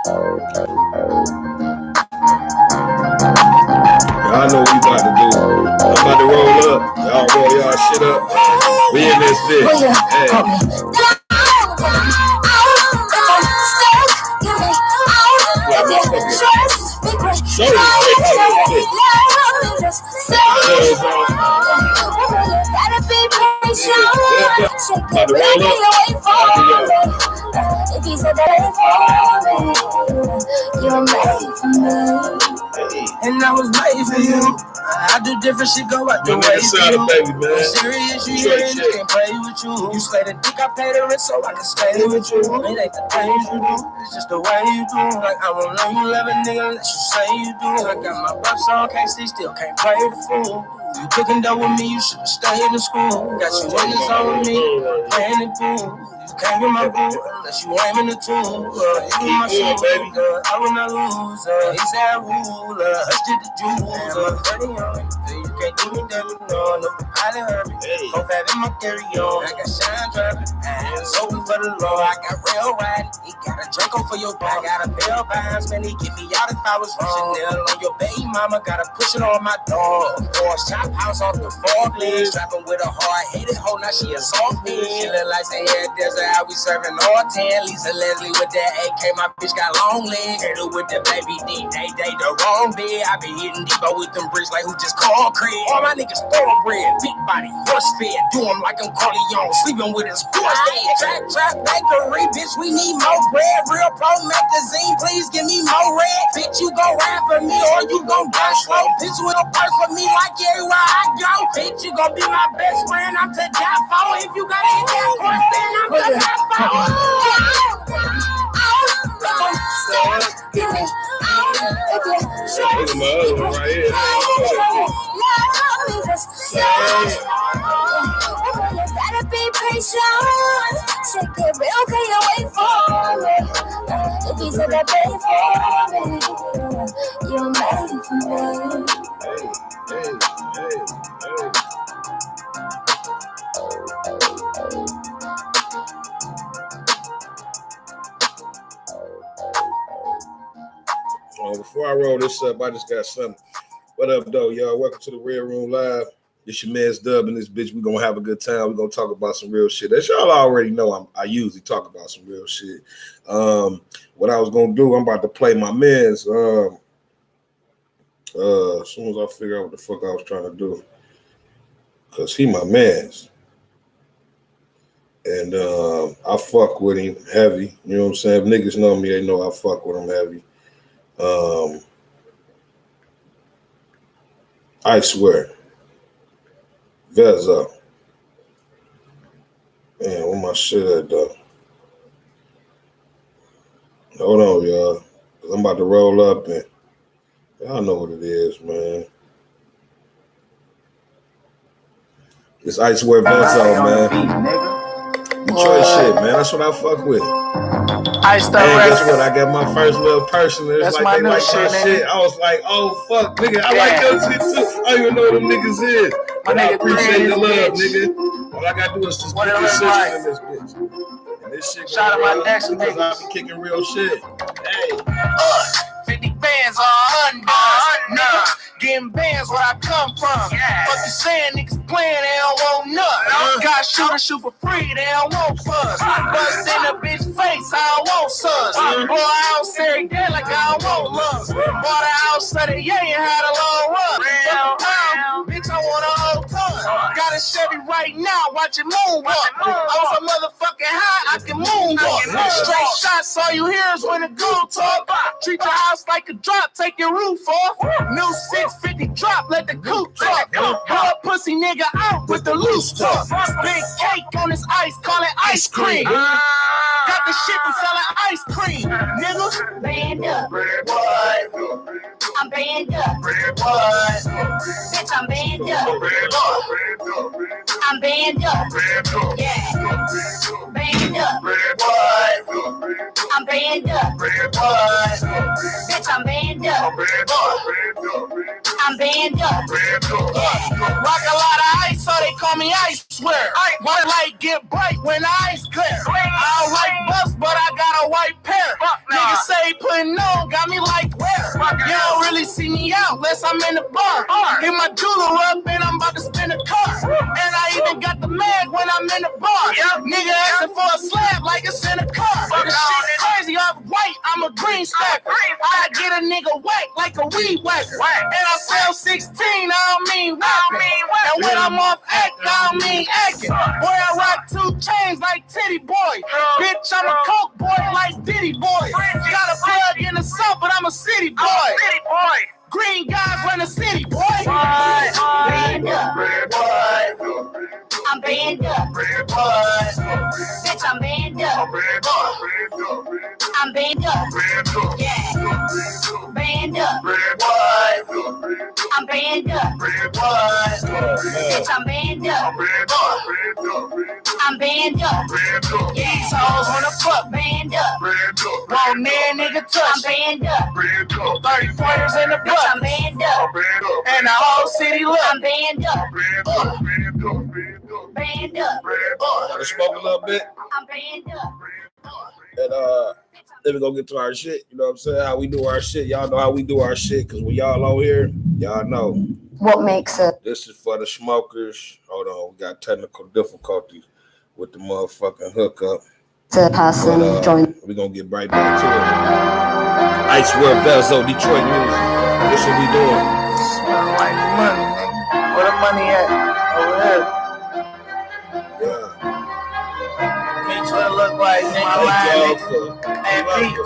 Y'all know what we about to do. I'm about to roll up. Y'all roll y'all shit up. We in this bitch. Hey. If you said that you're made for me, and I was made for you. I do different shit, go out the way for you. Baby, man. Serious, you hear it, I can't play with you. You slay the dick, I pay the rent so I can stay with you. It ain't the things you do, it's just the way you do. Like I won't let you love a nigga unless you say you do. I got my bucks on, can't see, still can't play the fool. You cooking dough with me, you should've stayed in school. Got you in the zone with me, playing the pool. You can't get my boo unless you aiming the tool. You my shit, baby girl, I will not lose. He's that rule, hush to the jewels. You can't do me dirty, no pilot hurt me. Hope having my carry on. I got shine driving, hands open for the law. I got rail riding, he got a Draco for your dog. I got a bell binds, man, he get me out if I was wrong. Chanel on your baby mama, gotta push it on my dog. Boys, chop house off the fork legs. Strapping with a hard-headed hoe, now she a soft bitch. She look like the hair desert, how we serving all 10. Lisa Leslie with that AK, my bitch got long legs. Hit with the baby D, they the wrong bed. I been hitting Debo with them bricks like who just called Craig. All my niggas thoroughbred, big body, horse fed. Do them like I'm Corleone, sleeping with his horse dead. Trap, bakery, bitch, we need more bread. Real pro magazine, please give me more red. Bitch, you gon' rap for me or you gon' die slow. Bitch, with a purse for me like everywhere I go. Bitch, you gon' be my best friend, I'm to die for. If you got in that horse, then I'm to die for. Give me, gotta be patient. Shake it real, can you wait for me? If you said that baby for me, you're made for me. Before I roll this up, I just got something. What up, though, y'all? Welcome to the Red Room Live. It's your man's Dub in this bitch. We're going to have a good time. We're going to talk about some real shit. As y'all already know, I usually talk about some real shit. What I was going to do, I'm about to play my man's. As soon as I figure out what the fuck I was trying to do. Because he my man's. And I fuck with him heavy. You know what I'm saying? If niggas know me, they know I fuck with him heavy. I swear. Veza. Man, where my shit at, though? Hold on, y'all. Cause I'm about to roll up and y'all know what it is, man. It's I swear Veza, man. Detroit shit, man. That's what I fuck with. Guess what? I got my first little person. It's that's like my they new like shit, my shit. I was like, oh fuck, nigga, I like your shit too. I don't even know what them niggas is. But I appreciate the love, nigga. All I gotta do is just keep consistent in this bitch. And this shit shout out my next because I be kicking real shit. Hey. 50 bands are undone. Getting bands where I come from. Fuck you saying, niggas playing, they don't want nothing. Got shoot for free, they don't want fuzz. Bust in a bitch face, I don't want sus. Boy, I don't say every day like I don't want love. Bought a house at a yeah, and had a long run. Fuck around, bitch, I want a whole ton. Got a Chevy right now, watch it moonwalk. I was a motherfucking high, I can moonwalk. Straight shots, all you hear is when the goon talk. Treat your house like a drop, take your roof off. New 650 drop, let the coupe talk. Blow pussy nigga out with the loose talk. Big cake on this ice, call it ice cream. Got the shit from selling ice cream, nigga. Band up. What? I'm band up. What? Bitch, I'm band up. I'm band up. Yeah. Band up. What? I'm band up. What? Bitch, I'm band up. I'm band up. Yeah. Rock a lot of ice, so they call me Ice Swear. White light get bright when the ice clear. I don't like bus, but I got a white pair. Niggas say putting on, got me like where? You don't really see me out unless I'm in the bar. Hit my jeweler up and I'm about to spin a car. And I even got the mag when I'm in the bar. Nigga asking for a slab like it's in a car. The shit crazy, I'm white, I'm a green stacker. I get a nigga whack like a weed whacker. And I sell 16, I don't mean rapping. And when I'm off act, I don't mean acting. Boy, I rock 2 chains like Titty Boy. Bitch, I'm a coke boy like Diddy Boy. Got a plug in the sun, but I'm a city boy. Green guys run the city, boy. Band up, boy. I'm band up, boy. Bitch, I'm band up, I'm band up, yeah. Band up, boy. I'm band up, boy. Bitch, I'm band up, I'm band up, yeah. These hoes wanna fuck, Band up, won't man nigga I'm touch. band up, 30 pointers in the bitch, butt, I'm band up, and the whole city look. I'm band up, band up, Gotta smoke a little bit. I'm band up. And then we gonna get to our shit. You know what I'm saying? How we do our shit. Y'all know how we do our shit. Cause when y'all on here, y'all know. What makes it? This is for the smokers. Hold on, we got technical difficulties with the motherfucking hookup. The person But join. we gonna get right back to it. Icewear Vezo, Detroit music. This what we doing. Smell like money, nigga. Where the money at? Over here. Yeah. Bitch, what it look like, nigga? Thank y'all Line, for Hey, Pete. you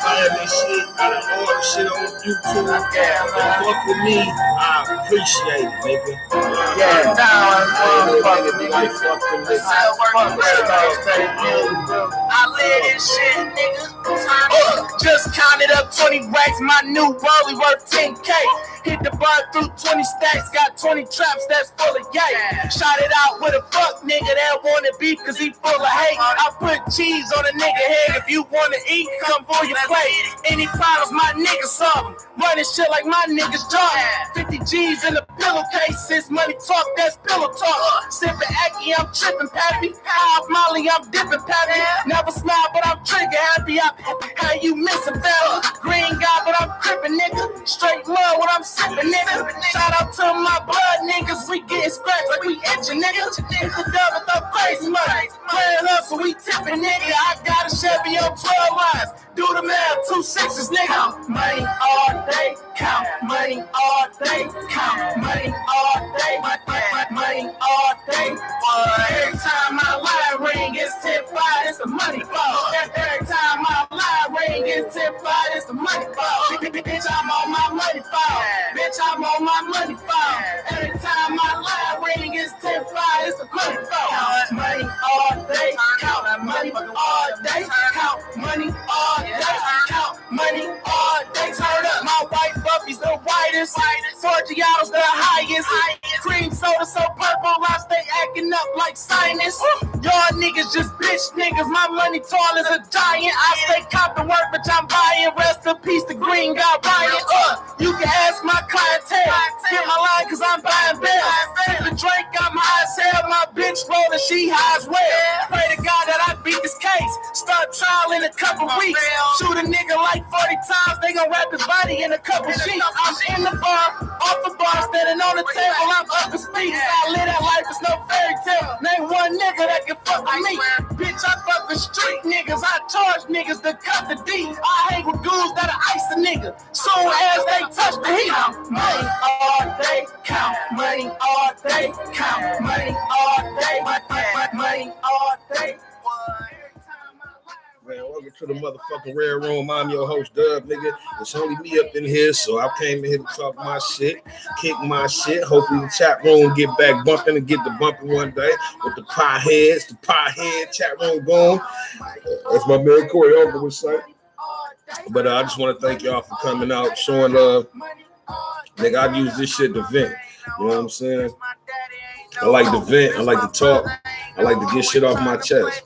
find this shit. I done all the shit on YouTube. Yeah, man. Fuck with me. I appreciate it, nigga. Yeah, down, Nigga, motherfucker, be nigga. like, fuck them niggas. I live this shit, nigga. Just counted up 20 racks, my new rollie worth 10K. Hit the bar through 20 stacks, got 20 traps that's full of yay. Shot it out with a fuck nigga that wanted beef cause he full of hate. I put cheese on a nigga head, if you wanna eat, come for your plate. Any problems, my niggas solve them. Running shit like my niggas job. 50 G's in the pillowcase, since money talk, that's pillow talk. Sippin' Aki, I'm trippin' Pappy. High off Molly, I'm dippin' Pappy. Never smile, but I'm trigger happy. How you missin', fella? Green guy, but I'm crippin', nigga. Straight love when I'm sippin', nigga. Shout out to my blood niggas, we getting scratched like we itchin', nigga. It's the devil, throw crazy money. Playin' hustle, we tippin', nigga. I got a Chevy on 12 lines. Do the math, 2 6s, nigga. Money all day, count. Money all day, count. Money all day, money all day. Every time my line ring, it's 10-5, it's the money fall. Every time my line ring, it's 10-5, it's the money fall. Bitch, I'm on my money fall. Bitch, I'm on my money fall. Every time my line ring, it's 10-5, it's the money fall. Money all day, count. Money all day, count. Money all day, count. Money all day. Turn up, my white Buffy's the whitest. Forgiatos the highest. Cream soda so purple, I stay acting up like sinus. Y'all niggas just bitch niggas. My money tall as a giant. I stay copping work, but I'm buying. Rest in peace, the green guy Ryan. You can ask my clientele. Get my line, cause I'm buying bells. Sip a drink, I'm high as hell. My bitch rolling, she high as well. Pray to God that I beat this case. Start trial in a couple weeks. Shoot a nigga like 40 times. They gon' wrap his body in a couple sheets. I'm in the bar, off the bar, standing on the table. I'm up in speech. I live that life, it's no fairy tale. Name one nigga that can fuck with me. Bitch, I fuck with street niggas. I charge niggas to cut the D. I hang with dudes that'll ice a nigga. Soon as they touch the heat. Money all day, count. Money all day, count. Money all day, money all day. Man, welcome to the motherfucking Rare Room. I'm your host, Dub, nigga. It's only me up in here, so I came in here to talk my shit, kick my shit. Hopefully the chat room get back bumping and get the bumping one day with the pie heads, the pie head chat room going. That's my man Corey Ogle would say. But I just want to thank y'all for coming out, showing love. Nigga, I use this shit to vent. You know what I'm saying? I like to vent. I like to talk. I like to get shit off my chest.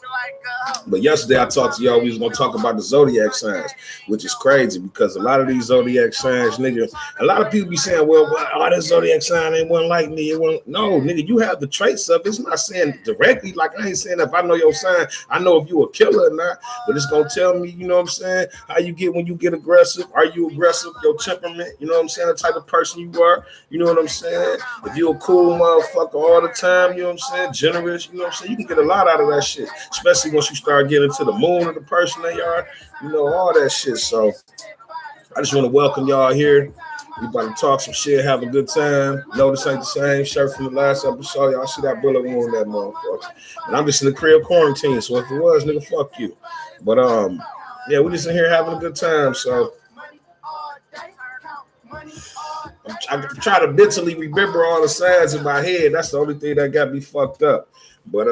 But yesterday I talked to y'all, we was gonna talk about the zodiac signs, which is crazy because a lot of these zodiac signs, nigga, a lot of people be saying, well, that zodiac sign ain't one like me. It wasn't. No, nigga, you have the traits of it. It's not saying directly, like I ain't saying if I know your sign, I know if you a killer or not, but it's gonna tell me, you know what I'm saying, how you get when you get aggressive. Are you aggressive? Your temperament, you know what I'm saying, the type of person you are, you know what I'm saying? If you're a cool motherfucker all the time, you know what I'm saying, generous, you know what I'm saying, you can get a lot out of that shit, especially once you start getting to the moon of the person they are, you know, all that shit. So I just want to welcome y'all here. We about to talk some shit, have a good time. No, this ain't the same shirt from the last episode. Y'all see that bullet wound that motherfucker. And I'm just in the crib quarantine, so if it was, nigga, fuck you. But yeah, we just in here having a good time. So I try to mentally remember all the signs in my head. That's the only thing that got me fucked up. But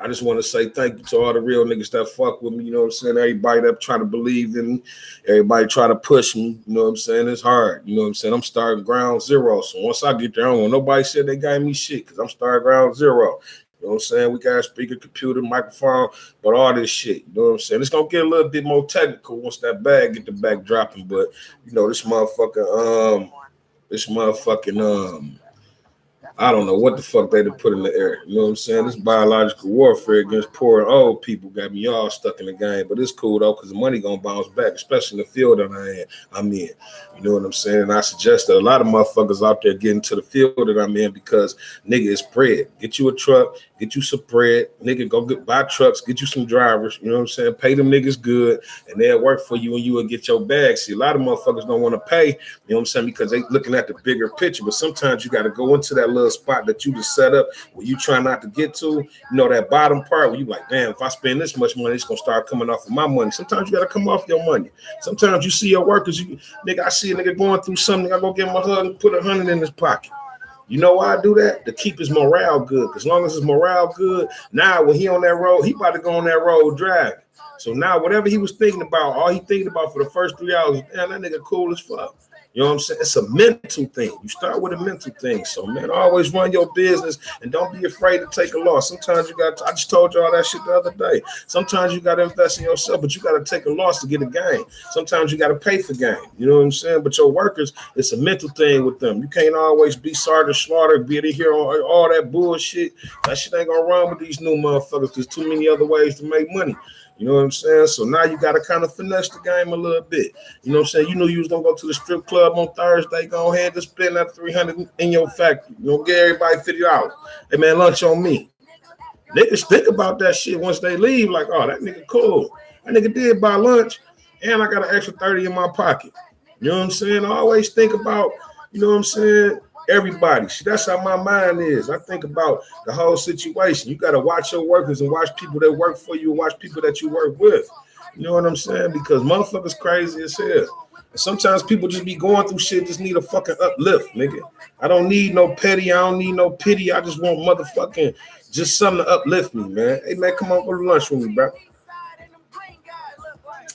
I just want to say thank you to all the real niggas that fuck with me, you know what I'm saying? Everybody that try to believe in me, everybody try to push me, you know what I'm saying? It's hard, you know what I'm saying? I'm starting ground zero. So once I get there, I don't want nobody said they got me shit because I'm starting ground zero. You know what I'm saying? We got a speaker, computer, microphone, but all this shit, you know what I'm saying? It's going to get a little bit more technical once that bag get the back dropping, but, you know, this motherfucking, I don't know what the fuck they put in the air. You know what I'm saying? This biological warfare against poor and old people got me all stuck in the game. But it's cool though, because the money gonna bounce back, especially in the field that I'm in. You know what I'm saying? And I suggest that a lot of motherfuckers out there get into the field that I'm in because nigga, it's bread. Get you a truck, get you some bread, nigga, go buy trucks, get you some drivers, you know what I'm saying? Pay them niggas good, and they'll work for you and you will get your bag. See, a lot of motherfuckers don't want to pay, you know what I'm saying, because they looking at the bigger picture. But sometimes you got to go into that little spot that you just set up where you try not to get to, you know, that bottom part where you like, damn, if I spend this much money, it's gonna start coming off of my money. Sometimes you gotta come off your money. Sometimes you see your workers, nigga, I see a nigga going through something, I go get my hug and put 100 in his pocket. You know why I do that? To keep his morale good. As long as his morale good, now when he on that road, he about to go on that road driving. So now whatever he was thinking about, all he thinking about for the first 3 hours, man, that nigga cool as fuck. You know what I'm saying? It's a mental thing. You start with a mental thing. So, man, always run your business and don't be afraid to take a loss. Sometimes you got to, I just told y'all that shit the other day. Sometimes you got to invest in yourself, but you got to take a loss to get a gain. Sometimes you got to pay for gain. You know what I'm saying? But your workers, it's a mental thing with them. You can't always be Sergeant Slaughter, be to hear all that bullshit. That shit ain't going to run with these new motherfuckers. There's too many other ways to make money. You know what I'm saying? So now you got to kind of finesse the game a little bit. You know what I'm saying? You knew you was going to go to the strip club on Thursday. Go ahead and spend that $300 in your factory. You know, get everybody $50. Hey, man, lunch on me. Niggas think about that shit once they leave. Like, oh, that nigga cool. That nigga did buy lunch, and I got an extra 30 in my pocket. You know what I'm saying? I always think about, you know what I'm saying, everybody. See, that's how my mind is. I think about the whole situation. You got to watch your workers and watch people that work for you and watch people that you work with. You know what I'm saying? Because motherfuckers crazy as hell. And sometimes people just be going through shit, just need a fucking uplift, nigga. I don't need no petty. I don't need no pity. I just want motherfucking just something to uplift me, man. Hey, man, come on, go to lunch with me, bro.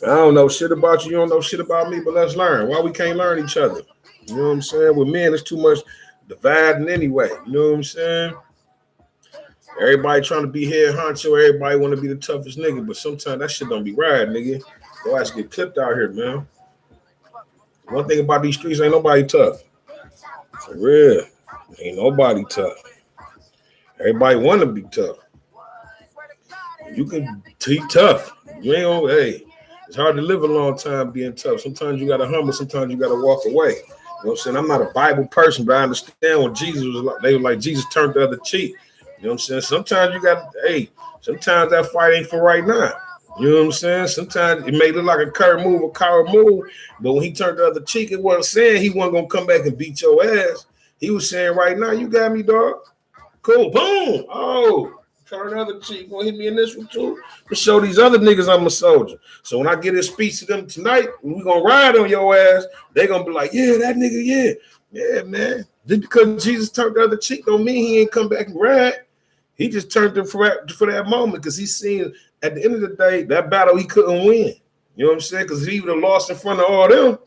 I don't know shit about you. You don't know shit about me, but let's learn. Why we can't learn each other? You know what I'm saying? With men, it's too much dividing anyway. You know what I'm saying? Everybody trying to be head honcho. Everybody want to be the toughest nigga, but sometimes that shit don't be right, nigga. Your ass get clipped out here, man. One thing about these streets, ain't nobody tough. For real. Ain't nobody tough. Everybody want to be tough. You can be tough. You ain't gonna, hey, it's hard to live a long time being tough. Sometimes you got to humble. Sometimes you got to walk away. You know what I'm saying? I'm not a Bible person, but I understand when Jesus was like, they were like, Jesus turned the other cheek. You know what I'm saying? Sometimes you got, hey, sometimes that fight ain't for right now. You know what I'm saying? Sometimes it may look like a coward move, but when he turned the other cheek, it wasn't saying he wasn't going to come back and beat your ass. He was saying, right now, you got me, dog. Cool, boom. Oh, turn the other cheek. Gonna hit me in this one too? To show these other niggas I'm a soldier. So when I get his speech to them tonight, we gonna ride on your ass, they gonna be like, yeah, that nigga, yeah. Yeah, man. Just because Jesus turned the other cheek don't mean he ain't come back and ride. He just turned it for that moment because he's seen at the end of the day, that battle he couldn't win. You know what I'm saying? Because if he would have lost in front of all them,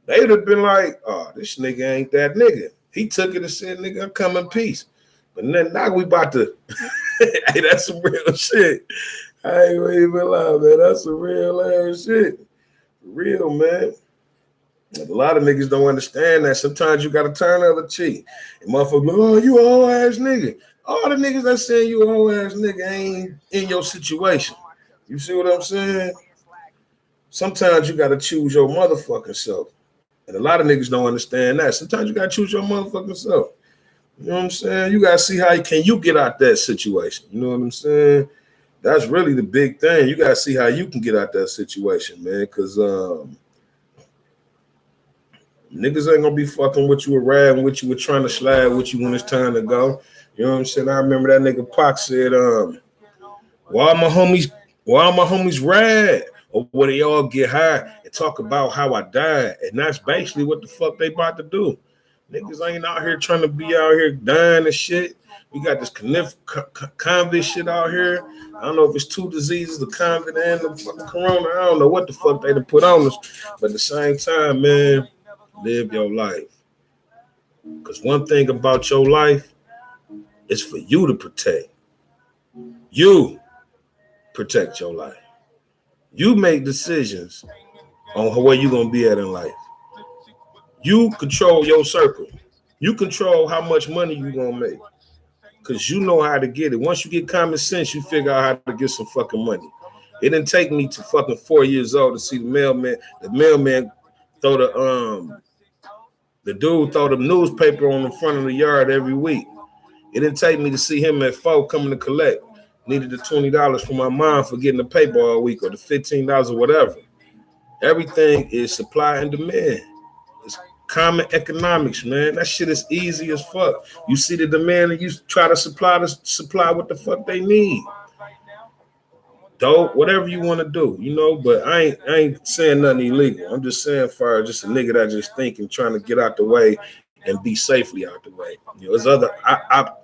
they would have been like, oh, this nigga ain't that nigga. He took it and said, nigga, I'm coming in peace. But then now we about to Hey, that's some real shit. I ain't gonna even lie, man. That's some real ass shit. Real, man. A lot of niggas don't understand that. Sometimes you gotta turn the other cheek. And motherfucker, like, oh, you a whole ass nigga. All the niggas that saying you a whole ass nigga ain't in your situation. You see what I'm saying? Sometimes you gotta choose your motherfucking self. And a lot of niggas don't understand that. Sometimes you gotta choose your motherfucking self. You know what I'm saying? You gotta see how you get out that situation. You know what I'm saying? That's really the big thing. You gotta see how you can get out that situation, man. Cause niggas ain't gonna be fucking with you, riding with you, trying to slide with you when it's time to go. You know what I'm saying? I remember that nigga Pac said, why my homies ride? Or where they all get high and talk about how I died. And that's basically what the fuck they about to do. Niggas ain't out here trying to be out here dying and shit. We got this COVID shit out here. I don't know if it's two diseases, the COVID and the fucking corona. I don't know what the fuck they done put on us. But at the same time, man, live your life. Because one thing about your life is for you to protect. You protect your life. You make decisions on where you're going to be at in life. You control your circle. You control how much money you're going to make. Because you know how to get it. Once you get common sense, you figure out how to get some fucking money. It didn't take me to fucking 4 years old to see the mailman throw the dude throw the newspaper on the front of the yard every week. It didn't take me to see him at 4 coming to collect. Needed the $20 from my mom for getting the paper all week, or the $15 or whatever. Everything is supply and demand. It's common economics, man. That shit is easy as fuck. You see the demand and you try to supply what the fuck they need. Dope, whatever you want to do, you know, but I ain't saying nothing illegal. I'm just saying for just a nigga that just thinking, trying to get out the way and be safely out the way. You know, there's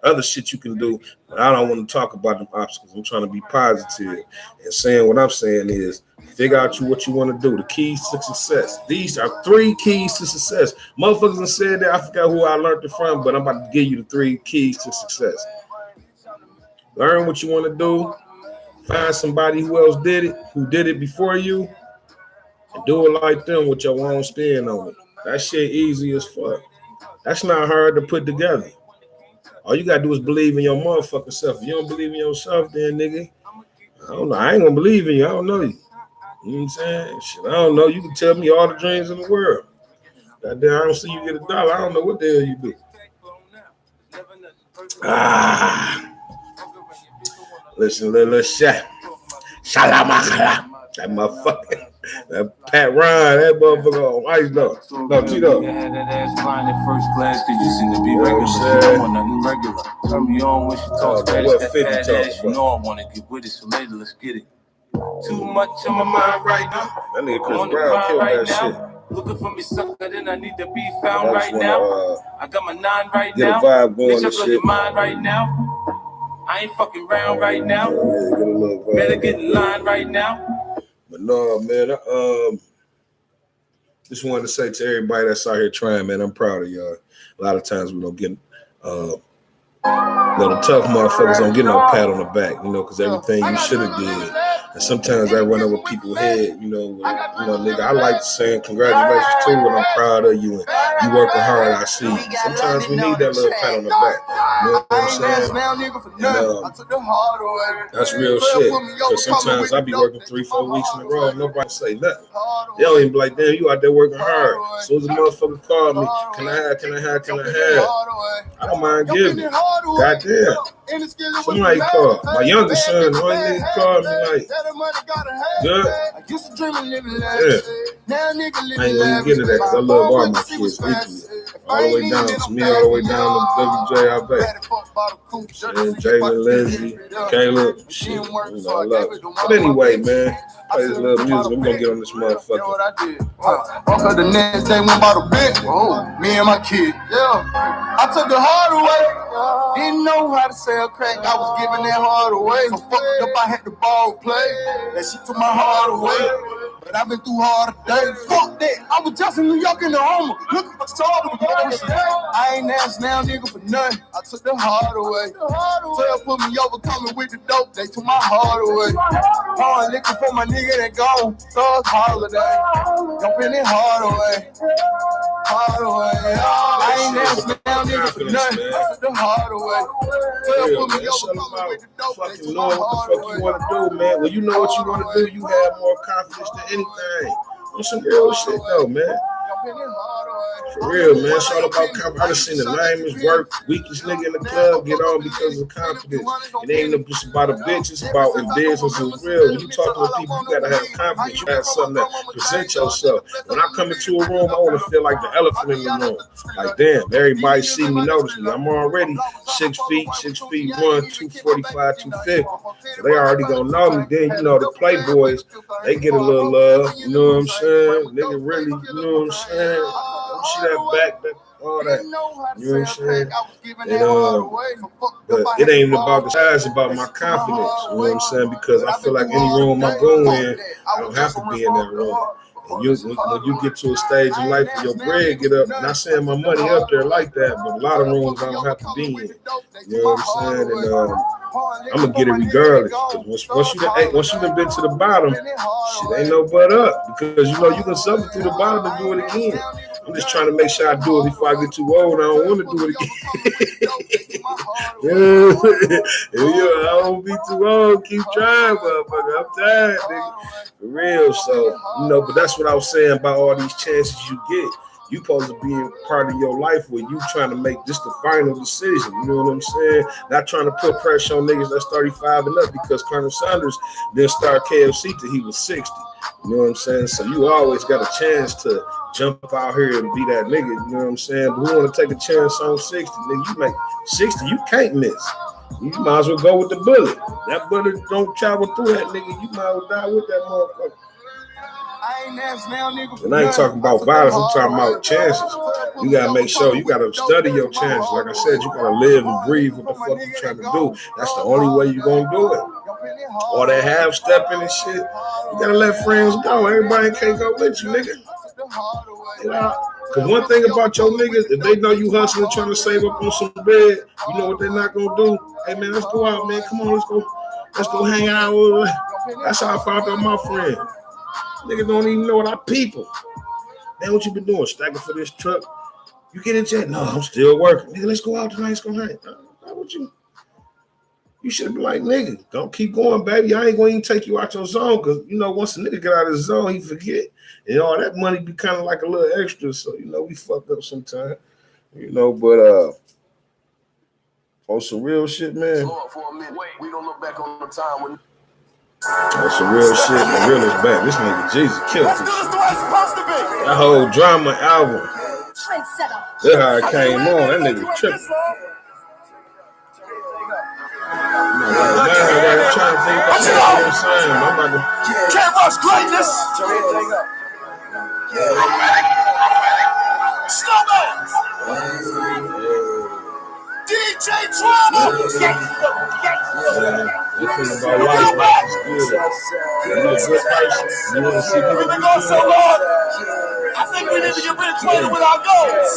other shit you can do, but I don't want to talk about them obstacles. I'm trying to be positive and saying what I'm saying is figure out what you want to do. The keys to success. These are 3 keys to success. Motherfuckers have said that. I forgot who I learned it from, but I'm about to give you the 3 keys to success. Learn what you want to do. Find somebody who else did it before you, and do it like them with your own spin on it. That shit easy as fuck. That's not hard to put together. All you gotta do is believe in your motherfucking self. If you don't believe in yourself, then nigga, I don't know. I ain't gonna believe in you. I don't know you. You know what I'm saying? Shit, I don't know. You can tell me all the dreams in the world. Goddamn, I don't see you get $1. I don't know what the hell you do. Listen, little shot. Shalamakala. That motherfucker. That Pat Ryan, that motherfucker on ice though. No, Tito. Had that ass flying in first class, cause you seem to be regular. She don't want nothing regular. Turn me on when she talks fast. What That 50 fat talking ass, you about? know I wanna get with it, so later let's get it. Too much on my mind right now. That nigga I'm Chris on the Brown grind killed right that shit. now. Looking for me sucker, then I need to be found right now. I got my 9 right get now. a vibe going Bitch, and I blow shit. your mind right now. I ain't fucking round right now. Yeah, get a little vibe. Better get in line right now. But no, man, just wanted to say to everybody that's out here trying, man, I'm proud of y'all. A lot of times we don't get, the tough motherfuckers don't get no pat on the back, you know, because everything you should have did. And sometimes I run over people's head, you know, nigga, I like saying congratulations too, and I'm proud of you, and you working hard, I see you. Sometimes we need that little pat on the back, you know what I'm saying? And, that's real shit, because sometimes I be working 3-4 weeks in a row and nobody say nothing. They don't even be like, damn, you out there working hard. As soon as a motherfucker call me, can I have? I don't mind giving it. Goddamn. Somebody called. My youngest son, the only nigga called me like, good. Yeah. I ain't gonna get into that because I love all my kids equally. All the way down to me, all the way down to WJ Abe. And Jalen, Lindsay, Caleb, shit, you know, I love it. But anyway, man, play this little music. I'm gonna get on this motherfucker. The next day went by the bit. Me and my kid. Yeah. I took the heart away. Didn't know how to sell crack. I was giving that heart away. So fucked up, I had the ball play. That shit took my heart away. But I've been through hard days. Fuck that. I was just in New York in the Homer, looking for trouble. I ain't asked now, nigga, for nothing. I took the heart away. Tell put me over, coming with the dope. They took my heart away. I'm looking for my nigga that gone. Thug holiday. Jumping it hard away. Hard away. I ain't asked now, nigga, for nothing. I took the heart away. Tell put me over, coming with the dope. They took my heart away. What the fuck you want to do, man? When you know what you want to do, you have more confidence than anything. On some real shit, though, man. For real, man. It's all about confidence. I done seen the lamest work, weakest nigga in the club get on because of confidence. It ain't just about a bitch, it's about in business is real. When you talk to the people, you gotta have confidence. You have something that present yourself. When I come into a room, I want to feel like the elephant in the room. Like, damn, everybody see me, notice me. I'm already 6 feet, 1, 245, 250. So they already gonna know me. Then, you know, the Playboys, they get a little love. You know what I'm saying? Nigga really, you know what I'm saying? See that back, that all that. You know what I'm saying? But it ain't about the size, it's about my confidence. You know what I'm saying? Because I feel like any room I go in, I don't have to be in that room. And when you get to a stage in life where your bread get up, not saying my money up there like that, but a lot of rooms I don't have to be in. You know what I'm saying? And I'm gonna get it regardless. Because once you done been to the bottom, shit ain't no but up. Because you know you can suffer through the bottom and do it again. I'm just trying to make sure I do it before I get too old. I don't want to do it again. I don't be too old. Keep trying, motherfucker. I'm tired, nigga. For real. So, you know, but that's what I was saying about all these chances you get. You supposed to be in part of your life where you trying to make this the final decision. You know what I'm saying? Not trying to put pressure on niggas that's 35 and up because Colonel Sanders didn't start KFC till he was 60. You know what I'm saying? So you always got a chance to jump out here and be that nigga. You know what I'm saying? But we want to take a chance on 60. Nigga, you make 60, you can't miss. You might as well go with the bullet. That bullet don't travel through that nigga. You might as well die with that motherfucker. And I ain't talking about violence, I'm talking about chances. You gotta make sure you gotta study your chances. Like I said, you gotta live and breathe what the fuck you trying to do. That's the only way you gonna do it. Or that half stepping and shit. You gotta let friends go. Everybody can't go with you, nigga. You know, cause one thing about your niggas, if they know you hustling, trying to save up on some bread, you know what they're not gonna do? Hey man, let's go out, man. Come on, let's go hang out. That's how I found out my friend. Niggas don't even know what our people. Man, what you been doing? Stacking for this truck? You get in jet? No, I'm still working. Nigga, let's go out tonight. Let's go hang. What you should have been like, nigga, don't keep going, baby. I ain't going to even take you out your zone because, you know, once a nigga get out of his zone, he forget. And all that money be kind of like a little extra. So, you know, we fucked up sometimes. You know, but on some real shit, man. We don't look back on the time when That's some real shit. The real is back. This nigga Jesus killed this shit. That whole drama album. That's how it came on. That nigga tripping. I'm trying to think about what I'm saying. I'm about to. Can't rush greatness. Snowman. DJ Drama. You're about life, it's good. You're a good person. You want to see people. We've been going so long. I think we need to get reacquainted with our goals.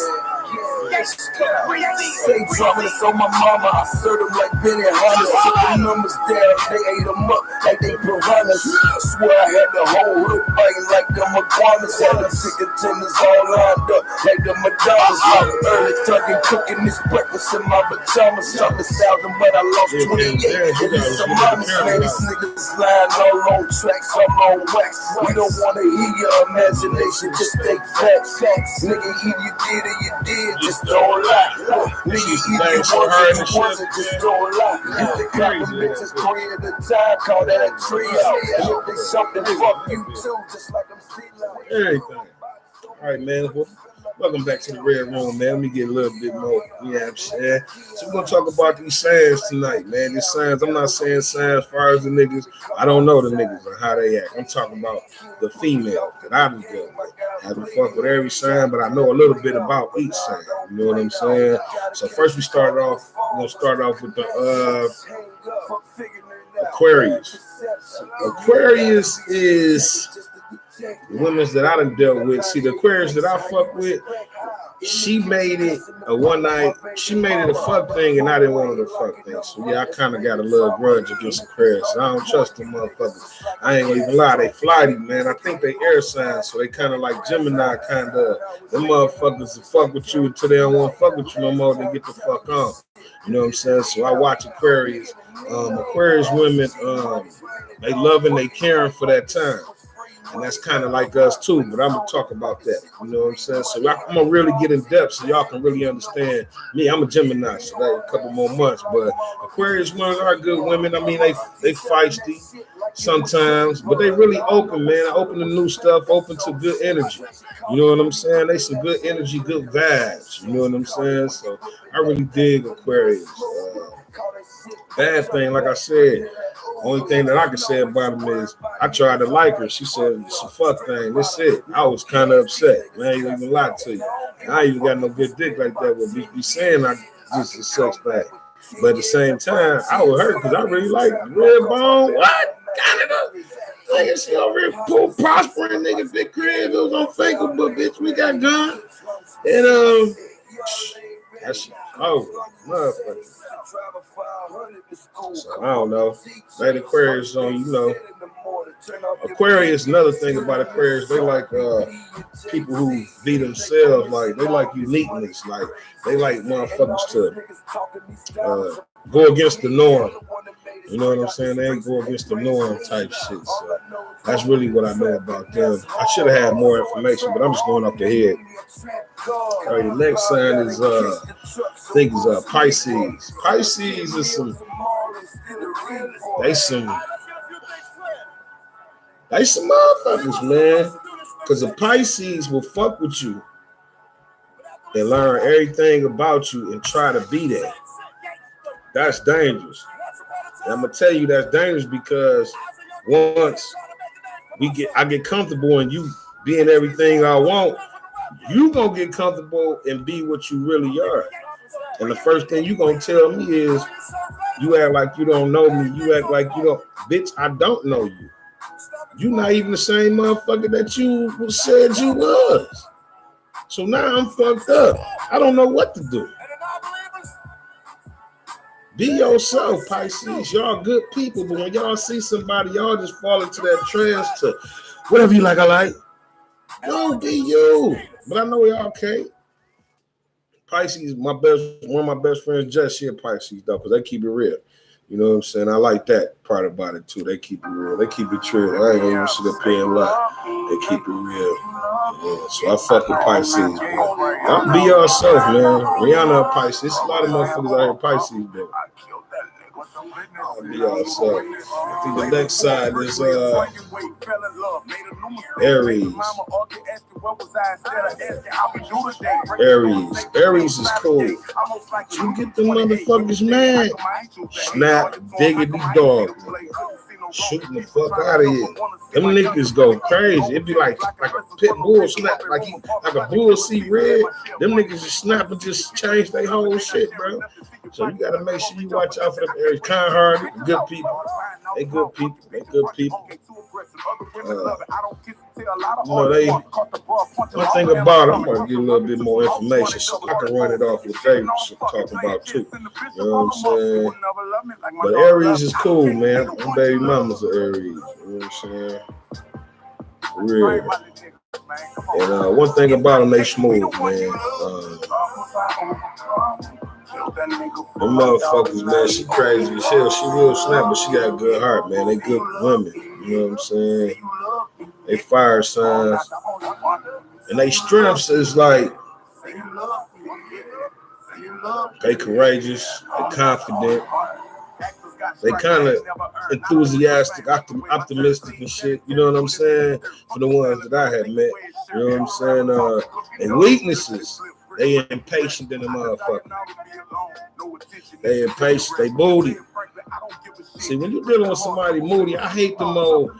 Say drumming on my mama, I served them like Benny Hunters. Took the numbers down, they ate them up like they piranhas. Swear I had the whole hood biting like the iguanas. Had the ticket tenders all lined up like the Madonnas. Early tugging, cooking this breakfast in my pajamas. Dropped 1,000, but I lost 28. And it's some honest, man. These niggas lying all on tracks, I'm on wax. We don't want to hear your imagination, just take facts. Nigga, either you did or you did, just don't lie. Nigga, either you wasn't, just don't lie. Used to couple bitches 3 at a time, call that a trio. And if they something, fuck you too, just like I'm CeeLo. Everything. All right, man. Welcome back to the Red Room, man. Let me get a little bit more. You know what I'm saying? So we're going to talk about these signs tonight, man. These signs, I'm not saying signs as far as the niggas. I don't know the niggas and how they act. I'm talking about the female that I was dealing with. I haven't fucked with every sign, but I know a little bit about each sign. You know what I'm saying? So first we're going to start off with the Aquarius. Aquarius is the women that I done dealt with, see the Aquarius that I fuck with, she made it a one night, she made it a fuck thing, and I didn't want her to fuck thing. So yeah, I kind of got a little grudge against Aquarius. I don't trust them motherfuckers. I ain't gonna even lie, they flighty, man. I think they air signs, so they kind of like Gemini, kind of. Them motherfuckers will fuck with you until they don't want to fuck with you no more. They get the fuck on. You know what I'm saying? So I watch Aquarius. Aquarius women, they loving, they caring for that time. And that's kind of like us too, but I'm gonna talk about that. You know what I'm saying? So I'm gonna really get in depth so y'all can really understand me. I'm a Gemini, so that's a couple more months. But Aquarius women are good women. I mean, they feisty sometimes, but they really open, man. Open to new stuff, open to good energy. You know what I'm saying? They some good energy, good vibes. You know what I'm saying? So I really dig Aquarius. Bad thing, like I said. Only thing that I can say about him is I tried to like her. She said it's a fuck thing. That's it. I was kind of upset. Man, I ain't even lie to you. I ain't even got no good dick like that. Would be saying I just a sex thing. But at the same time, I was hurt because I really like Redbone. What? Canada? Nigga, she over here poor prospering nigga, big crib. It was on Facebook, but bitch, we got guns. And that shit over, motherfucker. So I don't know. That Aquarius on, you know. Aquarius, another thing about Aquarius, they like people who be themselves, like they like uniqueness, like they like motherfuckers to go against the norm. You know what I'm saying? They ain't go against the norm type shit. So that's really what I know about them. I should have had more information, but I'm just going off the head. All right, the next sign is I think is Pisces. Pisces is some motherfuckers, man. Because the Pisces will fuck with you and learn everything about you and try to be that. That's dangerous. And I'm gonna tell you that's dangerous because once I get comfortable in you being everything I want, you gonna get comfortable and be what you really are. And the first thing you gonna tell me is you act like you don't know me. You act like you don't. Bitch, I don't know you. You not even the same motherfucker that you said you was. So now I'm fucked up. I don't know what to do. Be yourself, Pisces. Y'all good people, but when y'all see somebody, y'all just fall into that trance to whatever you like, I like. No, be you. But I know y'all can't. Pisces, one of my best friends, just she a Pisces though, because they keep it real. You know what I'm saying? I like that part about it too. They keep it real. They keep it true. I ain't gonna even sit up here and lie. They keep it real. Yeah, so I fuck with Pisces, bro. Don't be yourself, man. Rihanna a Pisces. There's a lot of motherfuckers out here Pisces, bro. Don't be yourself. I think the next side is Aries. Aries is cool. You get the motherfuckers mad. Snap, diggity dog. Shooting the fuck out of here. Them niggas go crazy. It be like a pit bull snap, like a bull see red. Them niggas just snap and just change their whole shit, bro. So you gotta make sure you watch out for them Aries. Kind-hearted, good people. They good people. They good people. One thing about it, I'm gonna get a little bit more information so I can run it off what they talking about too. You know what I'm saying? But Aries is cool, man. My baby mama's an Aries. You know what I'm saying? Real. And one thing about them, they smooth, man. Them motherfuckers, man, she crazy as hell. She real snap, but she got a good heart, man. They good women. You know what I'm saying? They fire signs. And they strengths is like they courageous, they confident, they kind of enthusiastic, optimistic and shit. You know what I'm saying? For the ones that I have met. You know what I'm saying? And weaknesses. They impatient than a motherfucker. They impatient. They moody. See, when you're dealing with somebody moody, I hate them old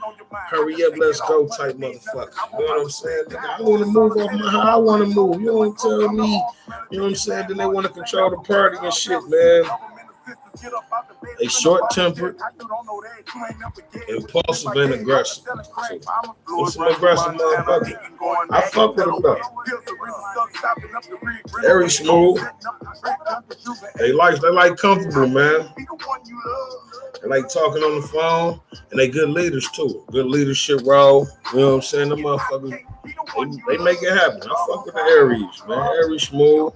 hurry up, let's go type motherfucker. You know what I'm saying? I want to move off how I want to move. You don't tell me. You know what I'm saying? Then they want to control the party and shit, man. They short-tempered, impulsive, and aggressive. What's some aggressive motherfucker? I fuck with them though. Very smooth. They like comfortable, man. They like talking on the phone, and they good leaders too. Good leadership role. You know what I'm saying? Them motherfuckers, they make it happen. I fuck with the Aries, man. Aries smooth.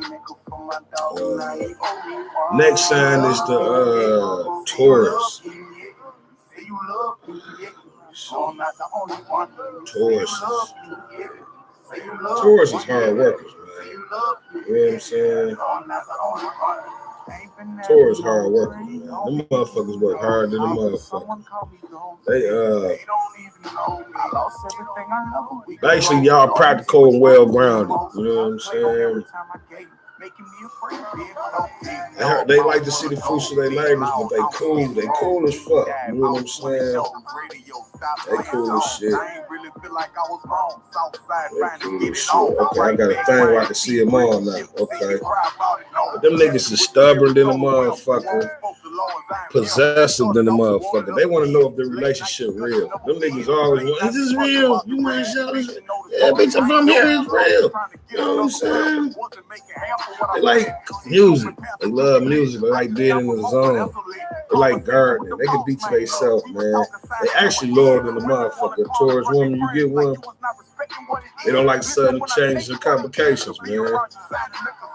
Next sign is the Taurus. Taurus is hard workers, man. You know what I'm saying? Taurus hard workers, man. Them motherfuckers work hard than the motherfuckers. Basically, y'all practical and well grounded. You know what I'm saying? They like to see the fruits of their labors, but they cool. They cool as fuck. You know what I'm saying? They cool as shit. They cool as shit. Okay, I got a thing where I can see them all now. Okay. But them niggas is stubborn than a motherfucker. Possessive than a motherfucker. They want to know if the relationship real. Them niggas always want, is this real? You want to show this? Yeah, bitch, if I'm here, it's real. You know what I'm saying? They like music. They love music. They like being in the zone. They like gardening. They can be to themselves, man. They actually loyal than the motherfucker. Towards women, you get one. They don't like sudden changes and complications, man.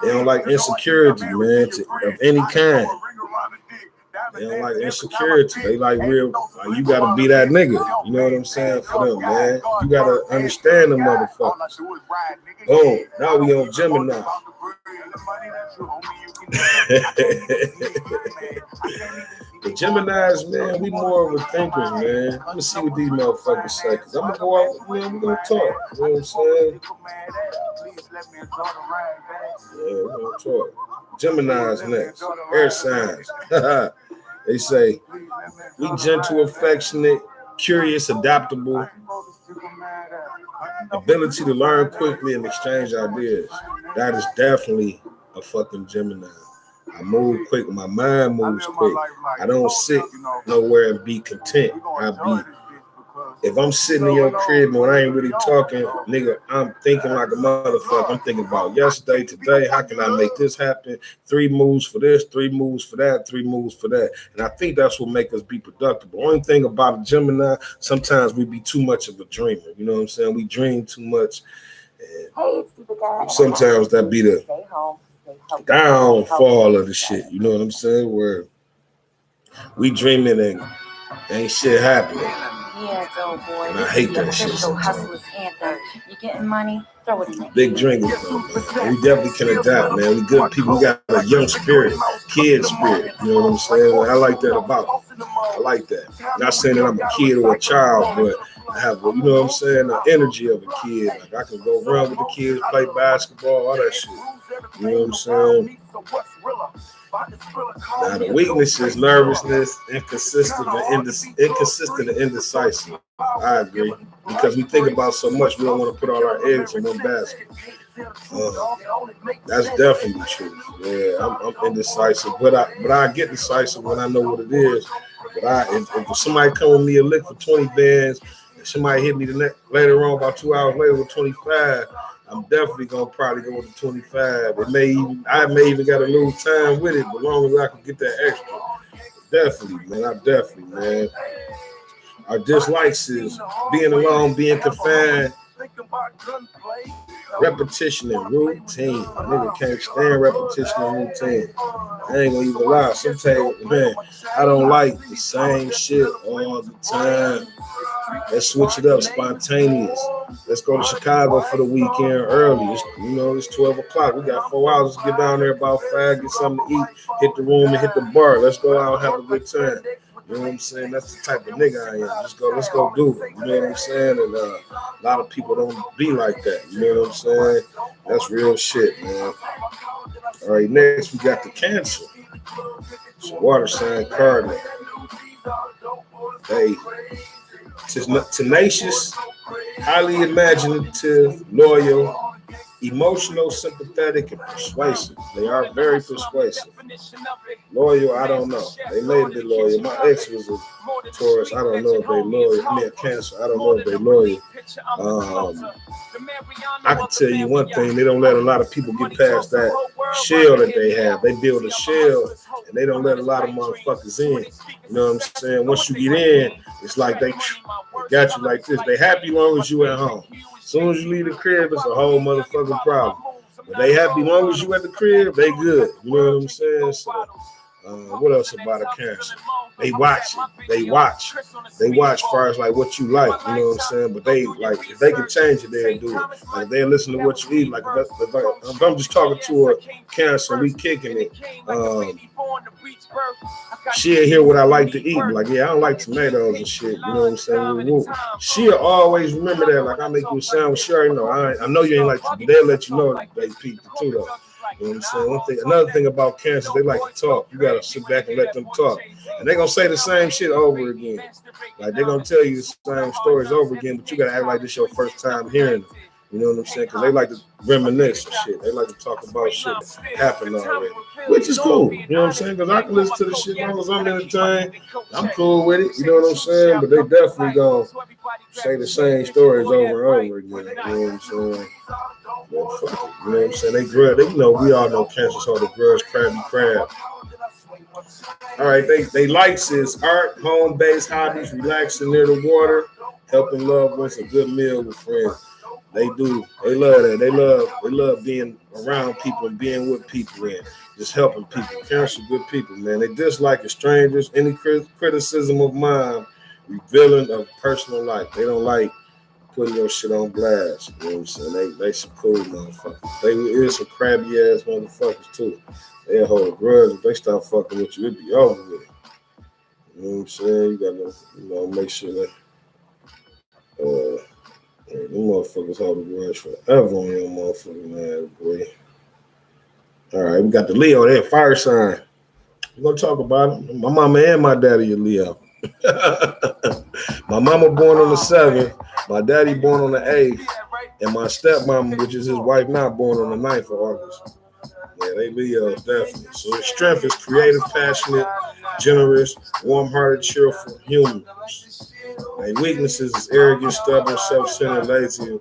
They don't like insecurity, man, of any kind. They don't like insecurity. They like real, like you gotta be that nigga. You know what I'm saying? For them, man. You gotta understand them motherfuckers. Boom. Now we on Gemini. The Geminis, man, we more of a thinkers, man. Let me see what these motherfuckers say, because I'm gonna go out, man, we're gonna talk. You know what I'm saying? Yeah, we're gonna talk. Gemini's next. Air signs. They say, we gentle, affectionate, curious, adaptable, ability to learn quickly and exchange ideas. That is definitely a fucking Gemini. I move quick. My mind moves quick. I don't sit nowhere and be content. If I'm sitting in your crib and I ain't really talking, nigga, I'm thinking like a motherfucker. I'm thinking about yesterday, today. How can I make this happen? 3 moves for this, 3 moves for that, 3 moves for that. And I think that's what makes us be productive. The only thing about a Gemini, sometimes we be too much of a dreamer. You know what I'm saying? We dream too much. And sometimes that be the downfall of the shit. You know what I'm saying? Where we dreaming and ain't shit happening. Yeah, go boy. And I hate that shit. Hustler's anthem. You getting money? Throw it in there. Big drinkers, though, man. We definitely can adapt, man. We good people. We got a young spirit, kid spirit. You know what I'm saying? I like that about me. I like that. Not saying that I'm a kid or a child, but I have, you know what I'm saying, the energy of a kid. Like I can go run with the kids, play basketball, all that shit. You know what I'm saying? Now the weakness is nervousness, inconsistent and indecisive. I agree, because we think about so much, we don't want to put all our eggs in one basket. That's definitely true. Yeah, I'm indecisive, but I get decisive when I know what it is. But if somebody come with me a lick for 20 bands, and somebody hit me later on about 2 hours later with 25. I'm definitely gonna probably go with the 25. I may even got a little time with it, but long as I can get that extra. Definitely, man. Our dislikes is being alone, being confined, repetition and routine. A nigga can't stand repetition and routine. I ain't gonna even lie. Sometimes, man, I don't like the same shit all the time. Let's switch it up, spontaneous. Let's go to Chicago for the weekend early. It's 12 o'clock. We got 4 hours to get down there about 5, get something to eat, hit the room and hit the bar. Let's go out and have a good time. You know what I'm saying? That's the type of nigga I am. Let's go do it. You know what I'm saying? And a lot of people don't be like that. You know what I'm saying? That's real shit, man. All right, next we got the Cancer. It's a water sign cardinal. Hey, tenacious, highly imaginative, loyal, emotional, sympathetic, and persuasive. They are very persuasive. Loyal, I don't know. They may be loyal. My ex was a Taurus. I don't know if they loyal. I mean, a Cancer. I don't know if they loyal. I can tell you one thing. They don't let a lot of people get past that shell that they have. They build a shell, and they don't let a lot of motherfuckers in. You know what I'm saying? Once you get in, it's like they got you like this. They happy long as you at home. As soon as you leave the crib, it's a whole motherfucking problem. But they happy long as you at the crib, they good. You know what I'm saying? So, what else about a Cancer? They watch it. They watch as far as like what you like. You know what I'm saying? But they like if they can change it, they'll do it. Like they'll listen to what you eat. Like if I'm just talking to a Cancer, we kicking it. She'll hear what I like to eat. Like, yeah, I don't like tomatoes and shit. You know what I'm saying? She'll always remember that. Like, I make you a sandwich. She already know. I know you ain't like to, but they'll let you know that they peep the too, though. You know what I'm saying? Another thing about Cancer, they like to talk. You gotta sit back and let them talk. And they're gonna say the same shit over again. Like they're gonna tell you the same stories over again, but you gotta act like this your first time hearing them. You know what I'm saying? Because they like to reminisce and shit. They like to talk about shit that happened already, which is cool. You know what I'm saying? Because I can listen to the shit as long as I'm entertained. I'm cool with it. You know what I'm saying? But they definitely gonna say the same stories over and over again. You know what I'm saying? Well, fuck it. You know what I'm saying? They grudge. They, you know, we all know Cancer, so the grudge, crabby crab. All right, they likes is art, home-based hobbies, relaxing near the water, helping loved ones, a good meal with friends. They do. They love that. They love being around people and being with people and just helping people. Cancer, good people, man. They dislike strangers. Any criticism of mine, revealing of personal life. They don't like putting your shit on blast. You know what I'm saying? They some cool motherfuckers. They is some crabby ass motherfuckers too. They'll hold a grudge. If they start fucking with you, it'd be over with it. You know what I'm saying? You gotta, make sure that them motherfuckers hold a grudge forever on your motherfucking ass, boy. All right, we got the Leo there, fire sign. We're gonna talk about it. My mama and my daddy are Leo. My mama born on the 7th, my daddy born on the 8th, and my stepmama, which is his wife now, born on the 9th of August. Yeah, they Leos, definitely. So his strength is creative, passionate, generous, warm-hearted, cheerful, humorous. Their weaknesses is arrogant, stubborn, self-centered, lazy,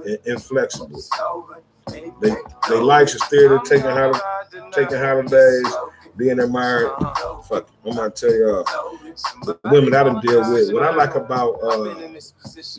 and inflexible. They likes is theater, taking holidays, being admired. Fuck it. I'm gonna tell y'all, the women I done deal with. What I like about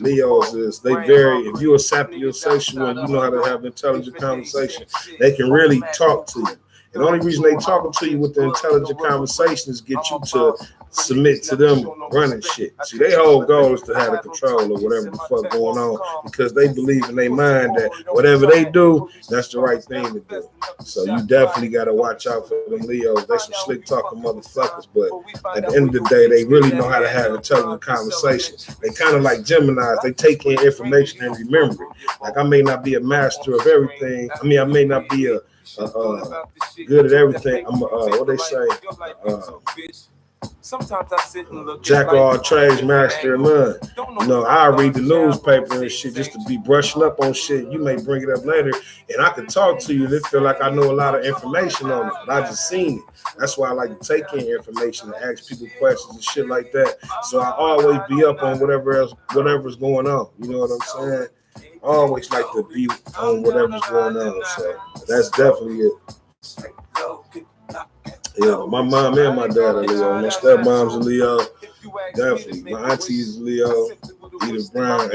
Leos is they very. If you're a sapiosexual and you know how to have intelligent conversation, they can really talk to you. And the only reason they talking to you with the intelligent conversation is get you to submit to them running shit. See, their whole goal is to have the control of whatever the fuck going on because they believe in their mind that whatever they do, that's the right thing to do. So you definitely got to watch out for them Leos. They some slick talking motherfuckers, but at the end of the day, they really know how to have intelligent conversation. They kind of like Geminis. They take in information and remember it. Like I may not be a master of everything. I mean, I may not be a good at everything. I'm what they say. Sometimes I sit and look jack all trades, master of none. You know, I read the newspaper and shit just to be brushing up on shit. You may bring it up later, and I can talk to you. They feel like I know a lot of information on it, but I just seen it. That's why I like to take in information and ask people questions and shit like that. So I always be up on whatever's going on. You know what I'm saying? I always like to be on whatever's going on. So that's definitely it. Yeah, my mom and my dad are Leo. My stepmom's a Leo. Definitely. My auntie's Leo. Edith Brown,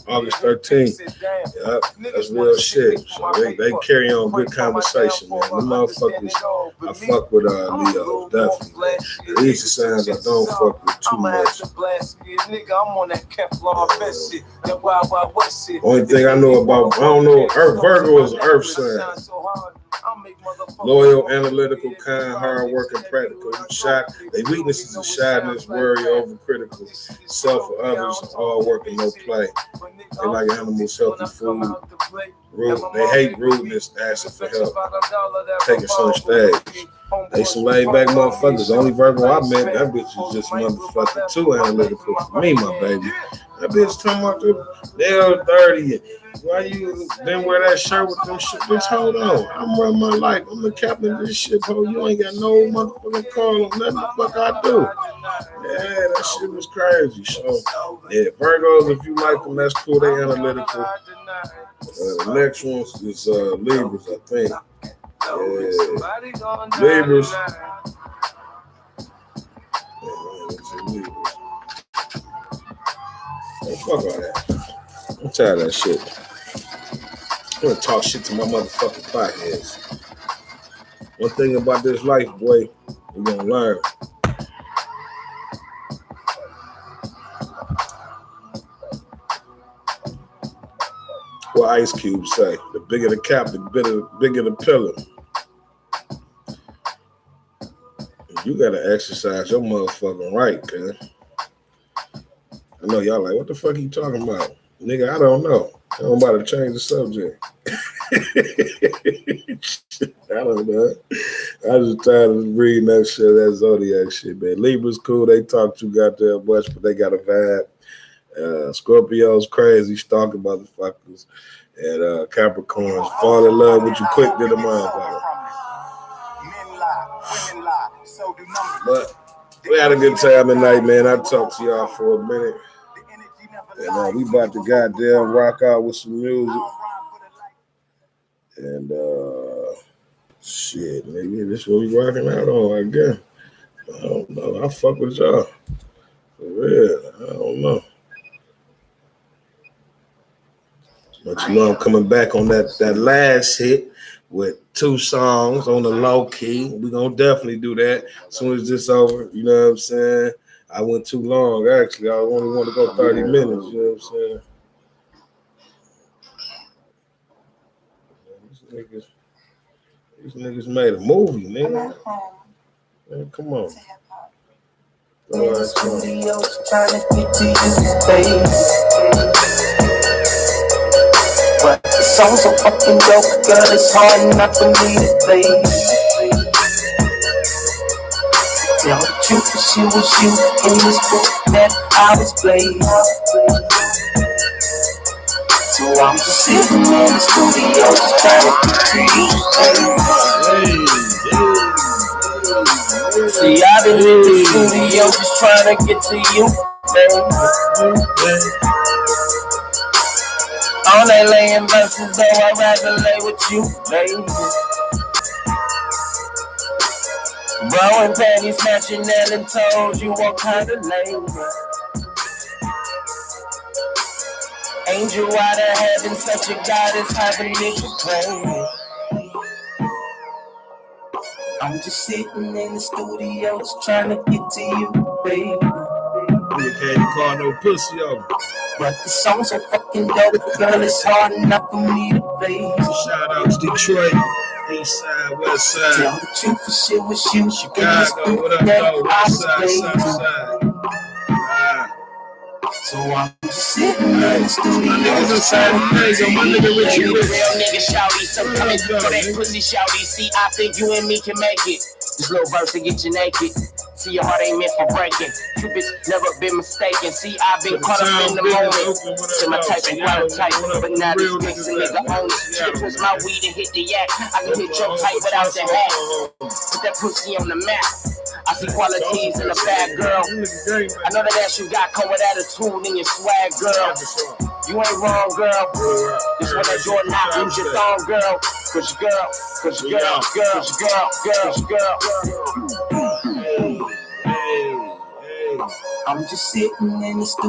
August 13th. Yep, that's real shit. So they carry on good conversation, man. The motherfuckers, I fuck with Leo, definitely. These are signs I don't fuck with too much. Only thing I know about, I don't know, Virgo is an earth sign. Loyal, analytical, kind, hard-working, practical. Their weaknesses are shyness, worry, overcritical, self for others, all work and no play. They like animals, healthy food. Rude. They hate rudeness, asking for help, taking center stage. They some laid-back motherfuckers. The only Virgo I met, that bitch is just motherfucking too analytical for me, my baby. That bitch talking about they're 30. Why you didn't wear that shirt with them shit? Bitch, hold on. I'm running my life. I'm the captain of this shit, bro. You ain't got no motherfucking call on nothing the fuck I do. Yeah, that shit was crazy. So, yeah, Virgos, if you like them, that's cool. They analytical. The next one is Libras, I think. Yeah. Libras. Oh, fuck all that. I'm tired of that shit. I'm gonna talk shit to my motherfucking potheads. One thing about this life, boy, we're gonna learn. What Ice Cube say? The bigger the cap, the bigger the pillar. You gotta exercise your motherfucking right, cuz. I know y'all like, what the fuck are you talking about? Nigga, I don't know. I'm about to change the subject. I don't know. I just tired of reading that shit, that Zodiac shit, man. Libra's cool. They talk too goddamn much, but they got a vibe. Scorpio's crazy, stalking motherfuckers. And Capricorns fall in love with you quick to the motherfucker. But we had a good time tonight, man. I talked to y'all for a minute. And we about to goddamn rock out with some music. And shit, maybe this is what we rocking out on, I guess. I don't know. I fuck with y'all. For real. I don't know. But you know I'm coming back on that last hit with 2 songs on the low key. We're gonna definitely do that as soon as this over. You know what I'm saying? I went too long, actually. I only want to go 30 minutes, you know what I'm saying? These niggas made a movie, nigga. Man, come on. All right, come on. But the song's so fucking dope, girl, it's hard not for me to play. Tell the truth, it was you in this book that I was playing. So I'm just sitting in the studio, just trying to get to you. See, I've been in the studio, just trying to get to you, baby. On that laying verses, though, I'd rather lay with you, baby. Bro and panties matching nail and toes, you all kind of lame. Angel out of heaven, such a goddess, having me complain. I'm just sitting in the studio, just trying to get to you, baby. You can't call no pussy over. But the song's so fucking dope, girl, it's hard enough for me to play. Shout out to Detroit, East Side, West Side. Tell the truth, the shit was you. Chicago, what up, though? West Side, South Side. So I'm just sitting in the studio. My niggas inside the nigga, my nigga Richie Rich. Real nigga shouty, so come in for that pussy shouty. See, I think you and me can make it. This little verse to get you naked. See, your heart ain't meant for breaking. Cupid's never been mistaken. See, I've been caught up in the moment. So my type ain't quite a type, but now this makes a nigga own it. Shit was my weed and hit the yak. I can hit your type without the hat. Put that pussy on the map. I see qualities in a bad girl. I know that ass you got come with attitude in your swag, girl. You ain't wrong, girl. This one that Jordan not lose your thong, girl. Cause your girl, cause your girl, cause your girl, cause your girl. I'm just sitting in the studio.